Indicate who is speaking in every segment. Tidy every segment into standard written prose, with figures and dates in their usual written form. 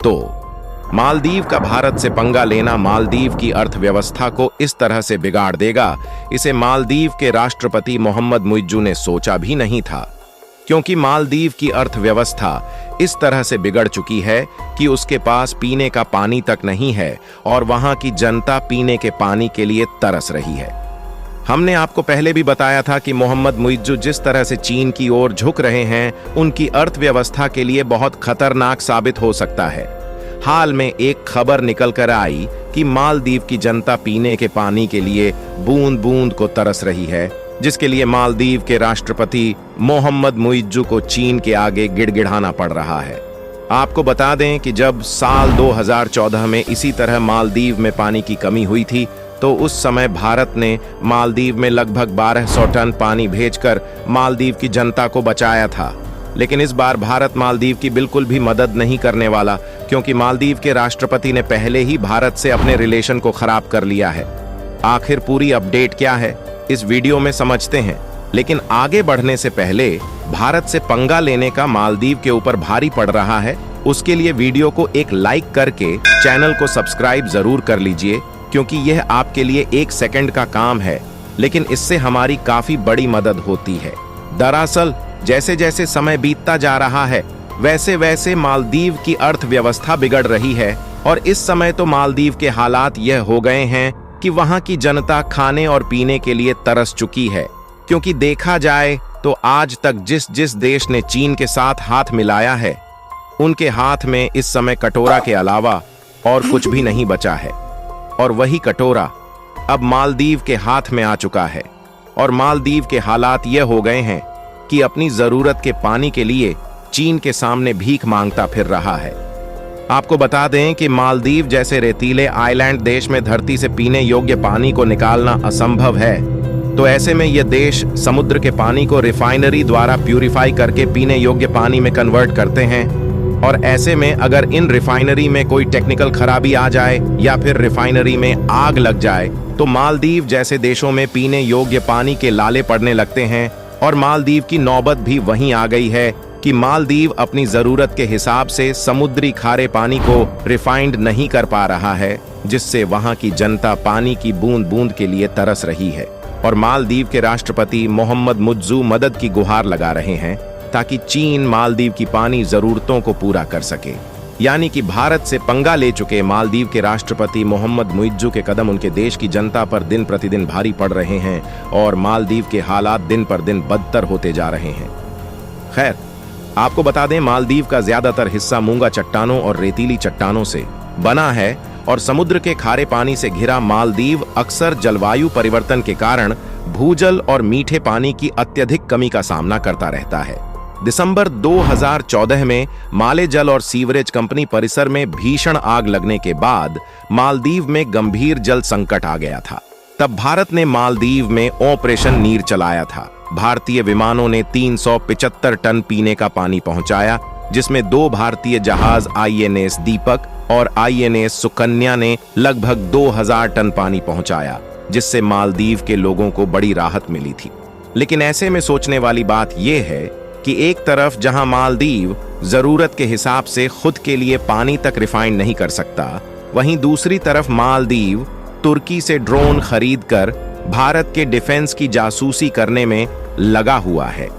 Speaker 1: तो मालदीव का भारत से पंगा लेना मालदीव की अर्थव्यवस्था को इस तरह से बिगाड़ देगा, इसे मालदीव के राष्ट्रपति मोहम्मद मुइज्जू ने सोचा भी नहीं था। क्योंकि मालदीव की अर्थव्यवस्था इस तरह से बिगड़ चुकी है कि उसके पास पीने का पानी तक नहीं है और वहां की जनता पीने के पानी के लिए तरस रही है। हमने आपको पहले भी बताया था कि मोहम्मद मुइज्जू जिस तरह से चीन की ओर झुक रहे हैं, उनकी अर्थव्यवस्था के लिए बहुत खतरनाक साबित हो सकता है। हाल में एक खबर निकल कर आई कि मालदीव की जनता पीने के पानी के लिए बूंद बूंद को तरस रही है, जिसके लिए मालदीव के राष्ट्रपति मोहम्मद मुइज्जू को चीन के आगे गिड़गिड़ाना पड़ रहा है। आपको बता दें कि जब साल 2014 में इसी तरह मालदीव में पानी की कमी हुई थी, तो उस समय भारत ने मालदीव में लगभग 1200 टन पानी भेजकर मालदीव की जनता को बचाया था। लेकिन इस बार भारत मालदीव की बिल्कुल भी मदद नहीं करने वाला, क्योंकि मालदीव के राष्ट्रपति ने पहले ही भारत से अपने रिलेशन को खराब कर लिया है। आखिर पूरी अपडेट क्या है, इस वीडियो में समझते हैं। लेकिन आगे बढ़ने से पहले भारत से पंगा लेने का मालदीव के ऊपर भारी पड़ रहा है, उसके लिए वीडियो को एक लाइक करके चैनल को सब्सक्राइब जरूर कर लीजिए, क्योंकि यह आपके लिए 1 सेकंड का काम है, लेकिन इससे हमारी काफी बड़ी मदद होती है। दरअसल जैसे जैसे समय बीतता जा रहा है, वैसे वैसे मालदीव की अर्थव्यवस्था बिगड़ रही है और इस समय तो मालदीव के हालात यह हो गए हैं कि वहां की जनता खाने और पीने के लिए तरस चुकी है। क्योंकि देखा जाए तो आज तक जिस जिस देश ने चीन के साथ हाथ मिलाया है, उनके हाथ में इस समय कटोरा के अलावा और कुछ भी नहीं बचा है। और वही कटोरा अब मालदीव के हाथ में आ चुका है और मालदीव के हालात यह हो गए हैं कि अपनी जरूरत के पानी के लिए चीन के सामने भीख मांगता फिर रहा है। आपको बता दें कि मालदीव जैसे रेतीले आइलैंड देश में धरती से पीने योग्य पानी को निकालना असंभव है, तो ऐसे में यह देश समुद्र के पानी को रिफाइनरी द्वारा प्यूरिफाई करके पीने योग्य पानी में कन्वर्ट करते हैं। और ऐसे में अगर इन रिफाइनरी में कोई टेक्निकल खराबी आ जाए या फिर रिफाइनरी में आग लग जाए, तो मालदीव जैसे देशों में पीने योग्य पानी के लाले पड़ने लगते हैं। और मालदीव की नौबत भी वहीं आ गई है कि मालदीव अपनी जरूरत के हिसाब से समुद्री खारे पानी को रिफाइंड नहीं कर पा रहा है, जिससे वहां की जनता पानी की बूंद बूंद के लिए तरस रही है। और मालदीव के राष्ट्रपति मोहम्मद मुइज्जू मदद की गुहार लगा रहे हैं ताकि चीन मालदीव की पानी जरूरतों को पूरा कर सके। यानी कि भारत से पंगा ले चुके मालदीव के राष्ट्रपति मोहम्मद मुइज्जू के कदम उनके देश की जनता पर दिन प्रतिदिन भारी पड़ रहे हैं और मालदीव के हालात दिन पर दिन बदतर होते जा रहे हैं। खैर, आपको बता दें, मालदीव का ज्यादातर हिस्सा मूंगा चट्टानों और रेतीली चट्टानों से बना है और समुद्र के खारे पानी से घिरा मालदीव अक्सर जलवायु परिवर्तन के कारण भूजल और मीठे पानी की अत्यधिक कमी का सामना करता रहता है। दिसंबर 2014 में माले जल और सीवरेज कंपनी परिसर में भीषण आग लगने के बाद मालदीव में गंभीर जल संकट आ गया था। तब भारत ने मालदीव में ऑपरेशन नीर चलाया था। भारतीय विमानों ने 375 टन पीने का पानी पहुंचाया, जिसमें 2 भारतीय जहाज INS दीपक और INS सुकन्या ने लगभग 2000 टन पानी पहुंचाया, जिससे मालदीव के लोगों को बड़ी राहत मिली थी। लेकिन ऐसे में सोचने वाली बात यह है कि एक तरफ जहां मालदीव जरूरत के हिसाब से खुद के लिए पानी तक रिफाइंड नहीं कर सकता, वहीं दूसरी तरफ मालदीव तुर्की से ड्रोन खरीदकर भारत के डिफेंस की जासूसी करने में लगा हुआ है,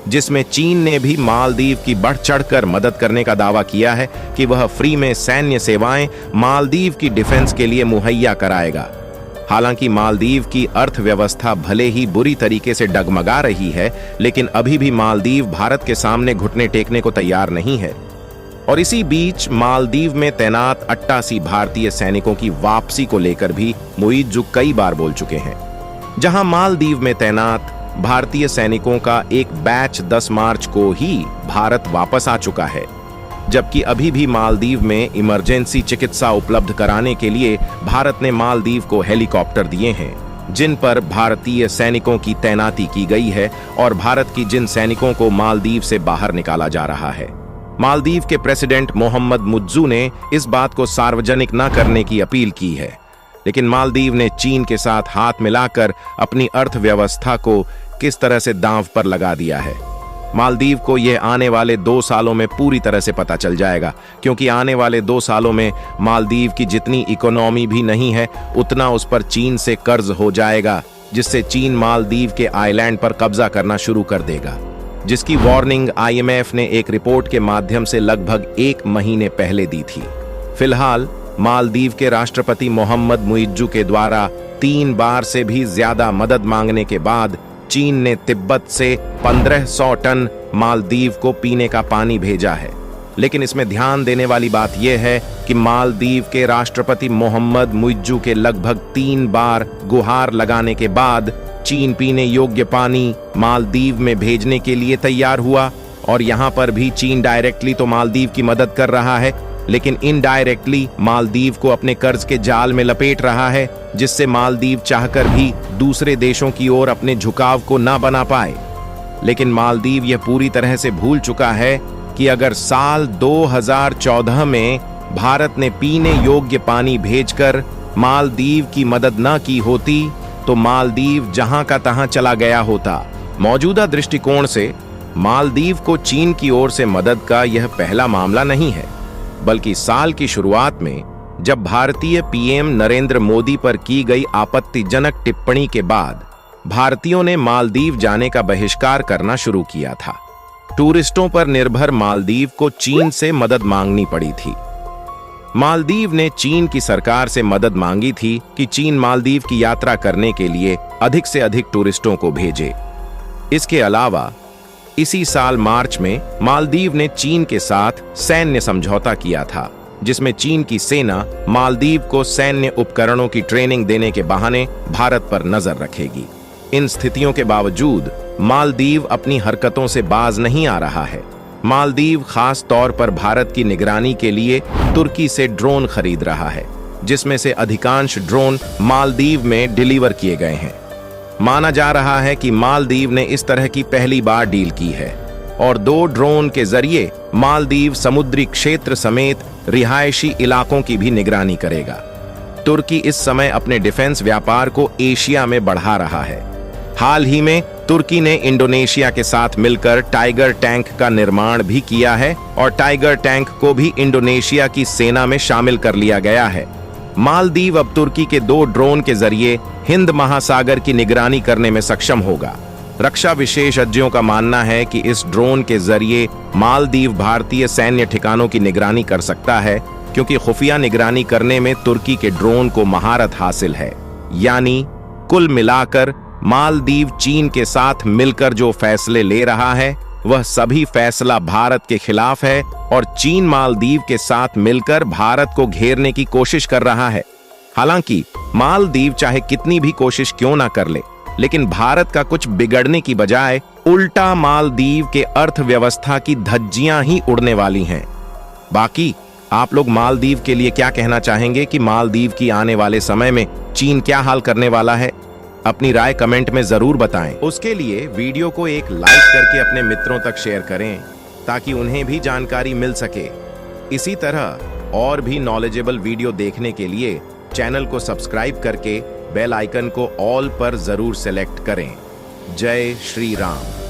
Speaker 1: जिसमें चीन ने भी मालदीव की बढ़ चढ़कर मदद करने का दावा किया है कि वह फ्री में सैन्य सेवाएं मालदीव की डिफेंस के लिए मुहैया कराएगा। हालांकि मालदीव की अर्थव्यवस्था भले ही बुरी तरीके से डगमगा रही है, लेकिन अभी भी मालदीव भारत के सामने घुटने टेकने को तैयार नहीं है। और इसी बीच मालदीव में तैनात 88 भारतीय सैनिकों की वापसी को लेकर भी मुइज्जू कई बार बोल चुके हैं। जहां मालदीव में तैनात भारतीय सैनिकों का एक बैच 10 मार्च को ही भारत वापस आ चुका है, जबकि अभी भी मालदीव में इमरजेंसी चिकित्सा उपलब्ध कराने के लिए भारत ने मालदीव को हेलीकॉप्टर दिए हैं, जिन पर भारतीय सैनिकों की तैनाती की गई है और भारत की जिन सैनिकों को मालदीव से बाहर निकाला जा रहा है। मालदीव के प्रेसिडेंट मोहम्मद मुइज्जू ने इस बात को सार्वजनिक न करने की अपील की है, लेकिन मालदीव ने चीन के साथ हाथ मिलाकर अपनी अर्थव्यवस्था को किस तरह से दांव पर लगा दिया है। मालदीव को यह आने वाले 2 सालों में पूरी तरह से पता चल जाएगा, क्योंकि आने वाले 2 सालों में मालदीव की जितनी इकोनॉमी भी नहीं है उतना उस पर चीन से कर्ज हो जाएगा, जिससे चीन मालदीव के आइलैंड पर कब्जा करना शुरू कर देगा, जिसकी वार्निंग IMF ने एक रिपोर्ट के माध्यम से लगभग 1 महीने पहले दी थी। फिलहाल मालदीव के राष्ट्रपति मोहम्मद मुइज्जू के द्वारा 3 बार से भी ज्यादा मदद मांगने के बाद चीन ने तिब्बत से 1500 टन मालदीव को पीने का पानी भेजा है। लेकिन इसमें ध्यान देने वाली बात यह है कि मालदीव के राष्ट्रपति मोहम्मद मुइज्जू के लगभग 3 बार गुहार लगाने के बाद चीन पीने योग्य पानी मालदीव में भेजने के लिए तैयार हुआ। और यहाँ पर भी चीन डायरेक्टली तो मालदीव की मदद कर रहा है, लेकिन इनडायरेक्टली मालदीव को अपने कर्ज के जाल में लपेट रहा है, जिससे मालदीव चाहकर भी दूसरे देशों की ओर अपने झुकाव को ना बना पाए। लेकिन मालदीव यह पूरी तरह से भूल चुका है कि अगर साल 2014 में भारत ने पीने योग्य पानी भेजकर मालदीव की मदद न की होती तो मालदीव जहां का तहां चला गया होता। मौजूदा दृष्टिकोण से मालदीव को चीन की ओर से मदद का यह पहला मामला नहीं है, बल्कि साल की शुरुआत में जब भारतीय PM नरेंद्र मोदी पर की गई आपत्तिजनक टिप्पणी के बाद भारतीयों ने मालदीव जाने का बहिष्कार करना शुरू किया था। टूरिस्टों पर निर्भर मालदीव को चीन से मदद मांगनी पड़ी थी। मालदीव ने चीन की सरकार से मदद मांगी थी कि चीन मालदीव की यात्रा करने के लिए अधिक से अधिक टूरिस्टों को भेजे। इसके अलावा इसी साल मार्च में मालदीव ने चीन के साथ सैन्य समझौता किया था, जिसमें चीन की सेना मालदीव को सैन्य उपकरणों की ट्रेनिंग देने के बहाने भारत पर नजर रखेगी। इन स्थितियों के बावजूद मालदीव अपनी हरकतों से बाज नहीं आ रहा है। मालदीव खास तौर पर भारत की निगरानी के लिए तुर्की से ड्रोन खरीद रहा है, जिसमें से अधिकांश ड्रोन मालदीव में डिलीवर किए गए हैं। माना जा रहा है कि मालदीव ने इस तरह की पहली बार डील की है और 2 ड्रोन के जरिए मालदीव समुद्री क्षेत्र समेत रिहायशी इलाकों की भी निगरानी करेगा। तुर्की इस समय अपने डिफेंस व्यापार को एशिया में बढ़ा रहा है। हाल ही में तुर्की ने इंडोनेशिया के साथ मिलकर टाइगर टैंक का निर्माण भी किया है और टाइगर टैंक को भी इंडोनेशिया की सेना में शामिल कर लिया गया है। मालदीव अब तुर्की के 2 ड्रोन के जरिए हिंद महासागर की निगरानी करने में सक्षम होगा। रक्षा विशेषज्ञों का मानना है कि इस ड्रोन के जरिए मालदीव भारतीय सैन्य ठिकानों की निगरानी कर सकता है, क्योंकि खुफिया निगरानी करने में तुर्की के ड्रोन को महारत हासिल है। यानी कुल मिलाकर मालदीव चीन के साथ मिलकर जो फैसले ले रहा है वह सभी फैसला भारत के खिलाफ है और चीन मालदीव के साथ मिलकर भारत को घेरने की कोशिश कर रहा है। हालांकि मालदीव चाहे कितनी भी कोशिश क्यों ना कर ले, लेकिन भारत का कुछ बिगड़ने की बजाय उल्टा मालदीव के अर्थव्यवस्था की धज्जियां ही उड़ने वाली हैं। बाकी आप लोग मालदीव के लिए क्या कहना चाहेंगे कि मालदीव की आने वाले समय में चीन क्या हाल करने वाला है? अपनी राय कमेंट में जरूर बताएं। उसके लिए वीडियो को एक लाइक करके अपने मित्रों तक शेयर करें ताकि उन्हें भी जानकारी मिल सके। इसी तरह और भी नॉलेजेबल वीडियो देखने के लिए चैनल को सब्सक्राइब करके बेल आइकन को ऑल पर जरूर सेलेक्ट करें। जय श्री राम।